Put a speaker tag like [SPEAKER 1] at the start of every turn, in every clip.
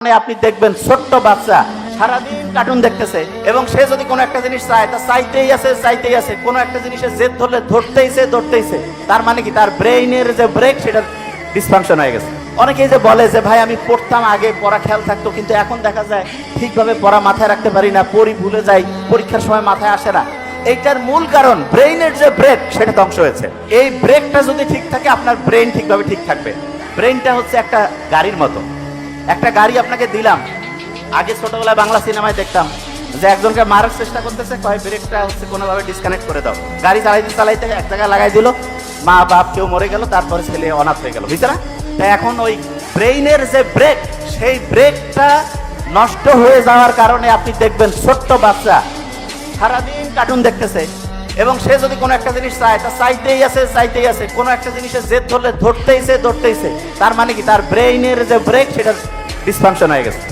[SPEAKER 1] আপনি দেখবেন ছোট্ট বাচ্চা সারাদিন কার্টুন দেখতেছে এবং সে যদি কোনো একটা জিনিস চায় তা চাইতেই আছে কোনো একটা জিনিসের জেদ ধরলে ধরতেইছে তার মানে কি তার ব্রেইনের যে ব্রেক সেটা ডিসফাংশন হয়ে গেছে। অনেকেই যে বলে যে ভাই আমি পড়তাম আগে পড়া খেয়াল থাকতো কিন্তু এখন দেখা যায় ঠিকভাবে পড়া মাথায় রাখতে পারি না, পড়ি ভুলে যাই, পরীক্ষার সময় মাথায় আসে না। এইটার মূল কারণ ব্রেইনের যে ব্রেক সেটা ধ্বংস হয়েছে। এই ব্রেকটা যদি ঠিক থাকে আপনার ব্রেইন ঠিকভাবে ঠিক থাকবে। ব্রেইনটা হচ্ছে একটা গাড়ির মতো। একটা গাড়ি আপনাকে দিলাম, আগে ছোটবেলায় বাংলা সিনেমায় দেখতাম যে একজনকে মারার চেষ্টা করতেছে, কয় ব্রেকটা হচ্ছে কোনোভাবে ডিসকানেক্ট করে দাও। গাড়ি চালাইতে এক জায়গায় লাগাই দিল, মা বাপ কেউ মরে গেল, তারপরে ছেলে অনাথ হয়ে গেল, বুঝছে না? তাই এখন ওই ব্রেইনের যে ব্রেক সেই ব্রেকটা নষ্ট হয়ে যাওয়ার কারণে আপনি দেখবেন ছোট্ট বাচ্চা সারাদিন কার্টুন দেখতেছে এবং সে যদি কোনো একটা জিনিস চায় তা চাইতেই আছে কোনো একটা জিনিসের জেদ ধরলে ধরতেইছে তার মানে কি তার ব্রেইনের যে ব্রেক সেটা ডিসফাংশন হয়ে গেছে।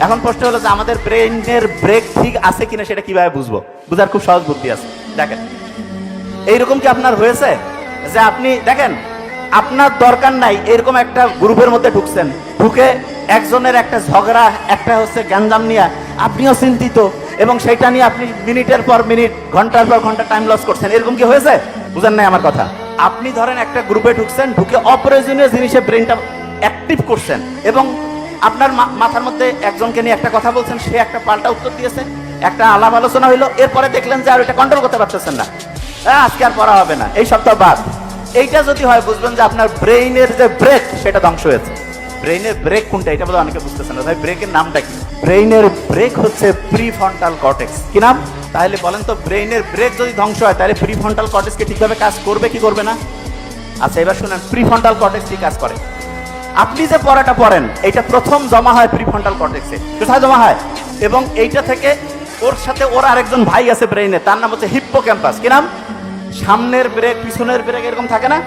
[SPEAKER 1] এখন প্রশ্ন হলো যে আমাদের ব্রেইনের ব্রেক ঠিক আছে কিনা সেটা কিভাবে বুঝবো? বুঝার খুব সহজ বুদ্ধি আছে। দেখেন, এইরকম কি আপনার হয়েছে যে আপনি দেখেন আপনার দরকার নাই এরকম একটা গ্রুপের মধ্যে ঢুকছেন, ঢুকে একজনের একটা ঝগড়া একটা হচ্ছে গ্যাঞ্জাম নিয়ে আপনিও চিন্তিত এবং সেটা নিয়ে আপনি মিনিটের পর মিনিট ঘন্টার পর ঘন্টা টাইম লস করছেন। এরকম কি হয়েছে? বুঝেন নাই আমার কথা? আপনি ধরেন একটা গ্রুপে ঢুকছেন, ঢুকে অপ্রয়োজনীয় জিনিসে ব্রেনটা অ্যাক্টিভ করছেন এবং আপনার মাথার মধ্যে একজনকে নিয়ে একটা কথা বলছেন, সে একটা পাল্টা উত্তর দিয়েছে, একটা আলাপ আলোচনা হইলো, এরপরে দেখলেন যে আর এটা কন্ট্রোল করতে পারতেছেন না, আজকে আর পড়া হবে না, এই সপ্তাহ বাদ। এইটা যদি হয় বুঝবেন যে আপনার ব্রেইনের যে ব্রেক সেটা ধ্বংস হয়েছে। ব্রেইনের ব্রেক কোনটা এটা বোধহয় অনেকে বুঝতেছেন না। ভাই ব্রেকের নামটা কি? ব্রেইনের ব্রেক হচ্ছে প্রিফ্রন্টাল কর্টেক্স। কি নাম? তাহলে বলেন তো, ব্রেইনের ব্রেক যদি ধ্বংস হয় তাহলে প্রিফ্রন্টাল কর্টেক্সকে ঠিকভাবে কাজ করবে কি করবে না? আচ্ছা এবার শুনেন, প্রিফ্রন্টাল কর্টেক্স কি কাজ করে। আপনি যে পড়াটা পড়েন এটা প্রথম জমা হয় প্রিফ্রন্টাল কর্টেক্সে। কোথায় জমা হয়? এবং এইটা থেকে ওর সাথে ওর আরেকজন ভাই আছে ব্রেইনে, তার নাম হচ্ছে হিপ্পোক্যাম্পাস। কি নাম? সামনের ব্রেক পিছনের ব্রেক এরকম থাকে না?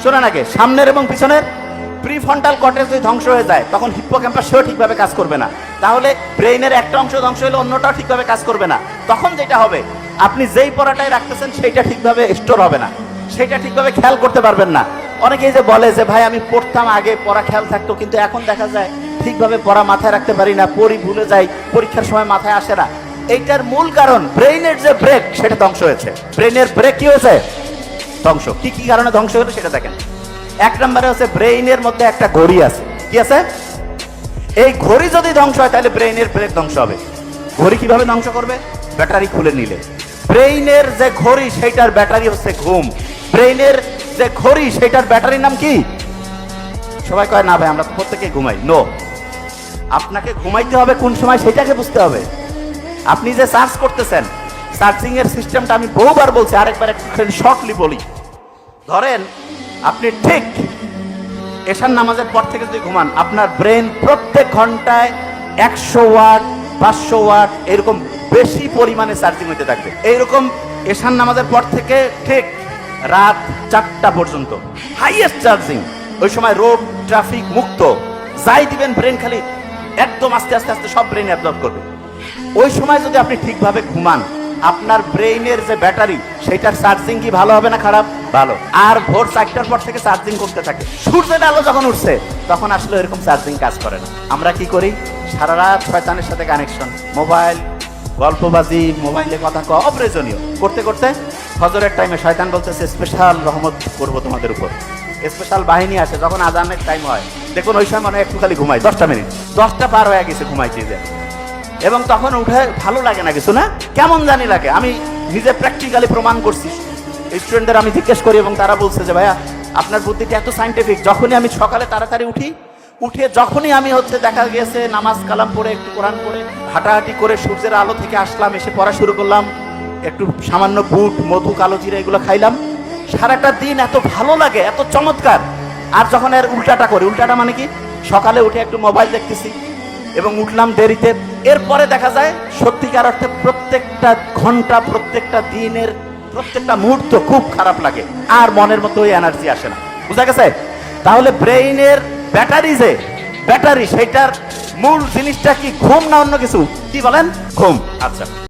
[SPEAKER 1] শোনেন আগে, সামনের এবং পিছনের প্রিফ্রন্টাল কর্টেক্স যদি ধ্বংস হয়ে যায় তখন হিপ্পোক্যাম্পাস সেও ঠিকভাবে কাজ করবে না। তাহলে ব্রেইনের একটা অংশ ধ্বংস হলে অন্যটাও ঠিকভাবে কাজ করবে না। তখন যেটা হবে, আপনি যেই পড়াটাই রাখতেছেন সেইটা ঠিকভাবে স্টোর হবে না, সেটা ঠিকভাবে খেয়াল করতে পারবেন না। অনেকেই যে বলে যে ভাই আমি পড়তাম আগে পড়া খেয়াল থাকতো কিন্তু এখন দেখা যায় ঠিকভাবে পড়া মাথায় রাখতে পারি না, পড়ি ভুলে যাই, পরীক্ষার সময় মাথায় আসে না। এইটার মূল কারণ ব্রেইনের যে ব্রেক সেটা ধ্বংস হয়েছে। ব্রেইনের ব্রেক কি হয়েছে? ধ্বংস। কি কি কারণে ধ্বংস হলো সেটা দেখেন। এক নম্বরে হচ্ছে ব্রেইনের মধ্যে একটা ঘড়ি আছে। কি আছে? এই ঘড়ি যদি ধ্বংস হয় তাহলে ব্রেইনের ব্রেক ধ্বংস হবে। ঘড়ি কিভাবে ধ্বংস করবে? ব্যাটারি খুলে নিলে। ব্রেইনের যে ঘড়ি সেইটার ব্যাটারি হচ্ছে ঘুম। ব্রেইনের যে ঘড়ি সেইটার ব্যাটারির নাম কি? সবাই কয় না ভাই আমরা প্রত্যেকে ঘুমাই। নো, আপনাকে ঘুমাইতে হবে কোন সময় সেটাকে বুঝতে হবে। আপনি যে সার্চ করতেছেন, সার্চিং এর সিস্টেমটা আমি বহুবার বলছি, আরেকবার একটু শর্টলি বলি। ধরেন আপনি ঠিক এশার নামাজের পর থেকে যদি ঘুমান, আপনার ব্রেন প্রত্যেক ঘন্টায় 100 ওয়াট 500 ওয়াট এরকম বেশি পরিমাণে চার্জিং হতে থাকবে। এইরকম এশার নামাজের পর থেকে ঠিক রাত 4টা পর্যন্ত হাইয়েস্ট চার্জিং। ওই সময় রোড ট্রাফিক মুক্ত, যাই দিবেন ব্রেন খালি একদম আস্তে আস্তে আস্তে সব ব্রেন অ্যাবজর্ব করবে। ওই সময় যদি আপনি ঠিকভাবে ঘুমান, আপনার ব্রেইনের যে ব্যাটারি সেটার চার্জিং কি ভালো হবে না খারাপ? ভালো। আর ভোর 4টার পর থেকে চার্জিং করতে থাকে। সূর্যের আলো যখন উঠছে তখন আসলে এরকম চার্জিং কাজ করে না। আমরা কি করি? সারা রাত শয়তানের সাথে কানেকশন, মোবাইল, গল্পবাজি, মোবাইলে কথা কওয়া অপ্রয়োজনীয় করতে করতে ফজরের টাইমে শয়তান বলতেছে স্পেশাল রহমত করবো তোমাদের উপর। স্পেশাল বাহিনী আসে যখন আজানের টাইম হয়, দেখুন ওই সময় মনে হয় একটু খালি ঘুমাই, 10টা মিনিট, 10টা পার হয়ে গেছে ঘুমাইতে যায় এবং তখন উঠে ভালো লাগে না কিছু, না কেমন জানি লাগে। আমি নিজে প্র্যাকটিক্যালি প্রমাণ করছি। স্টুডেন্টদের আমি জিজ্ঞেস করি এবং তারা বলছে যে ভাইয়া আপনার বুদ্ধিটা এত সাইন্টিফিক। যখনই আমি সকালে তাড়াতাড়ি উঠে যখনই আমি হচ্ছে দেখা গেছে নামাজ কালাম পড়ে একটু কোরআন পড়ে হাঁটাহাঁটি করে সূর্যের আলো থেকে আসলাম, এসে পড়া শুরু করলাম, একটু সামান্য বুট মধু কালো জিরা এগুলো খাইলাম, সারাটা দিন এত ভালো লাগে, এত চমৎকার। আর যখন এর উল্টাটা করি, উল্টাটা মানে কি, সকালে উঠে একটু মোবাইল দেখতেছি এবং উঠলাম দেরিতে, এরপরে দেখা যায় সত্যিকার অর্থে প্রত্যেকটা ঘন্টা প্রত্যেকটা দিনের প্রত্যেকটা মুহূর্ত খুব খারাপ লাগে, আর মনের মতো ওই এনার্জি আসে না। বুঝা গেছে? তাহলে ব্রেইনের ব্যাটারি সেইটার মূল জিনিসটা কি ঘুম না অন্য কিছু? কি বলেন? ঘুম। আচ্ছা।